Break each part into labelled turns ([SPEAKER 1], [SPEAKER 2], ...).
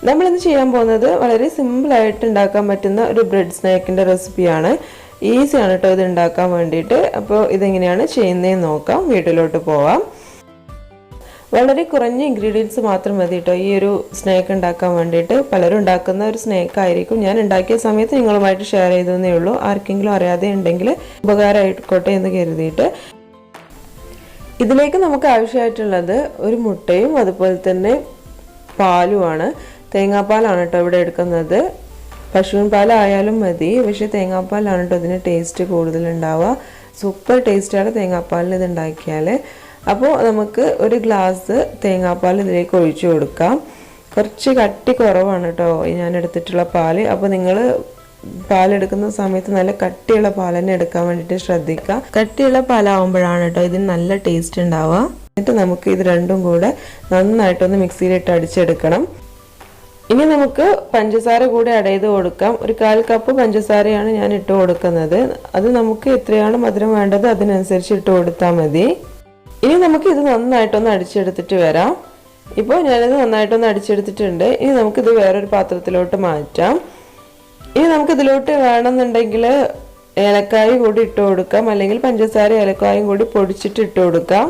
[SPEAKER 1] നമ്മളിന്ന് ചെയ്യാൻ പോകുന്നത് വളരെ സിമ്പിൾ ആയിട്ട് ഉണ്ടാക്കാൻ പറ്റുന്ന ഒരു ബ്രെഡ് സ്നാക്കിന്റെ റെസിപ്പിയാണ്. ഈസിയാണ് കേട്ടോ ഇത് ഉണ്ടാക്കാൻ വേണ്ടിയിട്ട്. അപ്പോൾ ഇതെങ്ങനെയാണ് ചെയ്യുന്നതെന്ന് നോക്കാം. വീട്ടിലോട്ട് പോവാം. വളരെ കുറഞ്ഞ ഇൻഗ്രീഡിയൻസ് മാത്രം മതി കേട്ടോ ഈ ഒരു സ്നാക്ക് ഉണ്ടാക്കാൻ വേണ്ടിയിട്ട്. പലരും ഉണ്ടാക്കുന്ന ഒരു സ്നാക്ക് ആയിരിക്കും. ഞാൻ ഉണ്ടാക്കിയ സമയത്ത് നിങ്ങളുമായിട്ട് ഷെയർ ചെയ്തേ ഉള്ളൂ. ആർക്കെങ്കിലും അറിയാതെ ഉണ്ടെങ്കിൽ ഉപകാരമായിക്കോട്ടെ എന്ന് കരുതിയിട്ട്. ഇതിലേക്ക് നമുക്ക് ആവശ്യമായിട്ടുള്ളത് ഒരു മുട്ടയും അതുപോലെ തന്നെ പാലുമാണ്. തേങ്ങാപ്പാലാണ് കേട്ടോ ഇവിടെ എടുക്കുന്നത്. പശുവിൻ പാലായാലും മതി, പക്ഷേ തേങ്ങാപ്പാലാണ് കേട്ടോ ഇതിന് ടേസ്റ്റ് കൂടുതലുണ്ടാവുക. സൂപ്പർ ടേസ്റ്റാണ് തേങ്ങാപ്പാലിൽ ഇത് ഉണ്ടാക്കിയാൽ. അപ്പോൾ നമുക്ക് ഒരു ഗ്ലാസ് തേങ്ങാപ്പാൽ ഇതിലേക്ക് ഒഴിച്ചു കൊടുക്കാം. കുറച്ച് കട്ടി കുറവാണ് കേട്ടോ ഞാൻ എടുത്തിട്ടുള്ള പാല്. അപ്പോൾ നിങ്ങൾ പാലെടുക്കുന്ന സമയത്ത് നല്ല കട്ടിയുള്ള പാൽ തന്നെ എടുക്കാൻ വേണ്ടിയിട്ട് ശ്രദ്ധിക്കുക. കട്ടിയുള്ള പാലാവുമ്പോഴാണ് കേട്ടോ ഇതിന് നല്ല ടേസ്റ്റ് ഉണ്ടാവുക. എന്നിട്ട് നമുക്ക് ഇത് രണ്ടും കൂടെ നന്നായിട്ടൊന്ന് മിക്സിയിലിട്ട് അടിച്ചെടുക്കണം. ഇനി നമുക്ക് പഞ്ചസാര കൂടെ ആഡ് ചെയ്ത് കൊടുക്കാം. ഒരു 1/4 കപ്പ് പഞ്ചസാരയാണ് ഞാൻ ഇട്ട് കൊടുക്കുന്നത്. അത് നമുക്ക് എത്രയാണ് മധുരം വേണ്ടത് അതിനനുസരിച്ച് ഇട്ട് കൊടുത്താൽ മതി. ഇനി നമുക്ക് ഇത് നന്നായിട്ടൊന്ന് അടിച്ചെടുത്തിട്ട് വരാം. ഇപ്പോൾ ഞാനിത് നന്നായിട്ടൊന്ന് അടിച്ചെടുത്തിട്ടുണ്ട്. ഇനി നമുക്കിത് വേറൊരു പാത്രത്തിലോട്ട് മാറ്റാം. ഇനി നമുക്കിതിലോട്ട് വേണമെന്നുണ്ടെങ്കിൽ ഏലക്കായ കൂടി ഇട്ട് കൊടുക്കാം, അല്ലെങ്കിൽ പഞ്ചസാര ഏലക്കായും കൂടി പൊടിച്ചിട്ട് ഇട്ട് കൊടുക്കാം.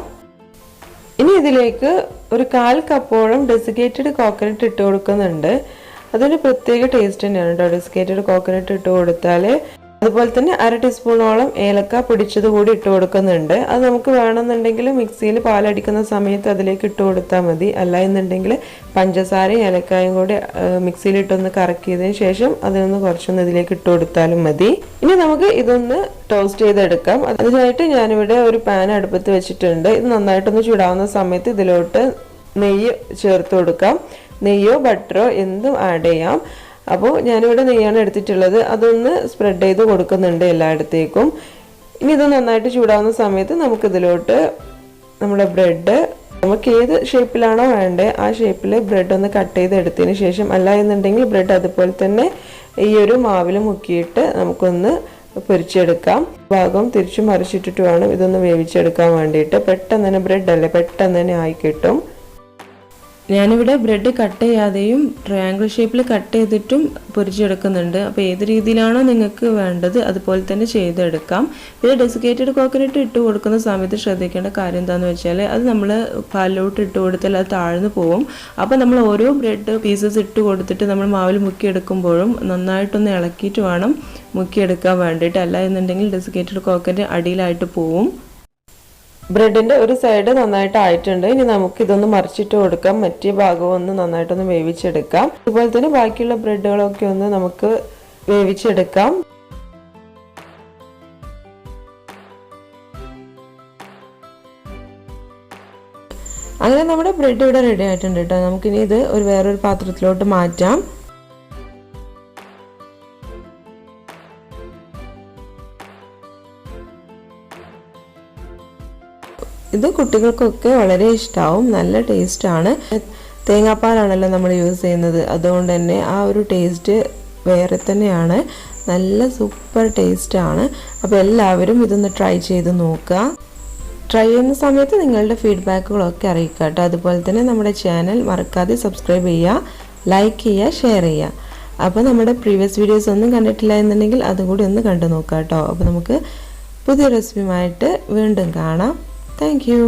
[SPEAKER 1] ഇനി ഇതിലേക്ക് ഒരു 1/4 കപ്പോളം ഡെസിക്കേറ്റഡ് കോക്കനട്ട് ഇട്ട് കൊടുക്കുന്നുണ്ട്. അതൊരു പ്രത്യേക ടേസ്റ്റ് തന്നെയാണ് കേട്ടോ ഡെസിക്കേറ്റഡ് കോക്കനട്ട് ഇട്ട് കൊടുത്താൽ. അതുപോലെ തന്നെ 1/2 ടീസ്പൂണോളം ഏലക്ക പൊടിച്ചത് കൂടി ഇട്ട് കൊടുക്കുന്നുണ്ട്. അത് നമുക്ക് വേണമെന്നുണ്ടെങ്കിൽ മിക്സിയിൽ പാലടിക്കുന്ന സമയത്ത് അതിലേക്ക് ഇട്ട് കൊടുത്താൽ മതി. അല്ല എന്നുണ്ടെങ്കിൽ പഞ്ചസാരയും ഏലക്കായും കൂടി മിക്സിയിലിട്ടൊന്ന് കറക്കിയതിന് ശേഷം അതിനൊന്ന് കുറച്ചൊന്ന് ഇതിലേക്ക് ഇട്ട് കൊടുത്താലും മതി. ഇനി നമുക്ക് ഇതൊന്ന് ടോസ്റ്റ് ചെയ്തെടുക്കാം. അതിനായിട്ട് ഞാനിവിടെ ഒരു പാൻ അടുപ്പത്ത് വെച്ചിട്ടുണ്ട്. ഇത് നന്നായിട്ടൊന്ന് ചൂടാവുന്ന സമയത്ത് ഇതിലോട്ട് നെയ്യ് ചേർത്ത് കൊടുക്കാം. നെയ്യോ ബട്ടറോ എന്തും ആഡ് ചെയ്യാം. അപ്പോൾ ഞാനിവിടെ നെയ്യാണ് എടുത്തിട്ടുള്ളത്. അതൊന്ന് സ്പ്രെഡ് ചെയ്ത് കൊടുക്കുന്നുണ്ട് എല്ലായിടത്തേക്കും. ഇനി ഇത് നന്നായിട്ട് ചൂടാവുന്ന സമയത്ത് നമുക്കിതിലോട്ട് നമ്മുടെ ബ്രെഡ് നമുക്ക് ഏത് ഷേപ്പിലാണോ വേണ്ടത് ആ ഷേപ്പിൽ ബ്രെഡ് ഒന്ന് കട്ട് ചെയ്ത് എടുത്തതിന് ശേഷം, അല്ല എന്നുണ്ടെങ്കിൽ ബ്രെഡ് അതുപോലെ തന്നെ ഈ ഒരു മാവിൽ മുക്കിയിട്ട് നമുക്കൊന്ന് പൊരിച്ചെടുക്കാം. ഭാഗം തിരിച്ചു മറിച്ചിട്ടിട്ട് വേണം ഇതൊന്ന് വേവിച്ചെടുക്കാൻ വേണ്ടിയിട്ട്. പെട്ടെന്ന് തന്നെ ബ്രെഡ് അല്ലേ പെട്ടെന്ന് തന്നെ ആയി കിട്ടും. ഞാനിവിടെ ബ്രെഡ് കട്ട് ചെയ്യാതെയും ട്രയാങ്കിൾ ഷേപ്പിൽ കട്ട് ചെയ്തിട്ടും പൊരിച്ചെടുക്കുന്നുണ്ട്. അപ്പോൾ ഏത് രീതിയിലാണോ നിങ്ങൾക്ക് വേണ്ടത് അതുപോലെ തന്നെ ചെയ്തെടുക്കാം. പിന്നെ ഡെസിക്കേറ്റഡ് കോക്കനട്ട് ഇട്ട് കൊടുക്കുന്ന സമയത്ത് ശ്രദ്ധിക്കേണ്ട കാര്യം എന്താണെന്ന് വെച്ചാൽ അത് നമ്മൾ പാലിലോട്ട് ഇട്ട് കൊടുത്താൽ അത് താഴ്ന്നു പോവും. അപ്പോൾ നമ്മൾ ഓരോ ബ്രെഡ് പീസസ് ഇട്ട് കൊടുത്തിട്ട് നമ്മൾ മാവിൽ മുക്കിയെടുക്കുമ്പോഴും നന്നായിട്ടൊന്ന് ഇളക്കിയിട്ട് വേണം മുക്കിയെടുക്കാൻ വേണ്ടിയിട്ട്. അല്ല എന്നുണ്ടെങ്കിൽ ഡെസിക്കേറ്റഡ് കോക്കനട്ട് അടിയിലായിട്ട് പോവും. ബ്രെഡിന്റെ ഒരു സൈഡ് നന്നായിട്ട് ആയിട്ടുണ്ട്. ഇനി നമുക്ക് ഇതൊന്ന് മറിച്ചിട്ട് കൊടുക്കാം. മറ്റേ ഭാഗം ഒന്ന് നന്നായിട്ടൊന്ന് വേവിച്ചെടുക്കാം. അതുപോലെ തന്നെ ബാക്കിയുള്ള ബ്രെഡുകളൊക്കെ ഒന്ന് നമുക്ക് വേവിച്ചെടുക്കാം. അങ്ങനെ നമ്മുടെ ബ്രെഡ് ഇവിടെ റെഡി ആയിട്ടുണ്ട് കേട്ടോ. നമുക്കിനി ഇത് വേറൊരു പാത്രത്തിലോട്ട് മാറ്റാം. ഇത് കുട്ടികൾക്കൊക്കെ വളരെ ഇഷ്ടമാവും. നല്ല ടേസ്റ്റാണ്. തേങ്ങാപ്പാലാണല്ലോ നമ്മൾ യൂസ് ചെയ്യുന്നത്. അതുകൊണ്ട് തന്നെ ആ ഒരു ടേസ്റ്റ് വേറെ തന്നെയാണ്. നല്ല സൂപ്പർ ടേസ്റ്റാണ്. അപ്പോൾ എല്ലാവരും ഇതൊന്ന് ട്രൈ ചെയ്ത് നോക്കുക. ട്രൈ ചെയ്യുന്ന സമയത്ത് നിങ്ങളുടെ ഫീഡ്ബാക്കുകളൊക്കെ അറിയിക്കുക കേട്ടോ. അതുപോലെ തന്നെ നമ്മുടെ ചാനൽ മറക്കാതെ സബ്സ്ക്രൈബ് ചെയ്യുക, ലൈക്ക് ചെയ്യുക, ഷെയർ ചെയ്യുക. അപ്പോൾ നമ്മുടെ പ്രീവിയസ് വീഡിയോസ് ഒന്നും കണ്ടിട്ടില്ല എന്നുണ്ടെങ്കിൽ അതുകൂടി ഒന്ന് കണ്ടു നോക്കുക കേട്ടോ. അപ്പോൾ നമുക്ക് പുതിയ റെസിപ്പിയുമായിട്ട് വീണ്ടും കാണാം. Thank you.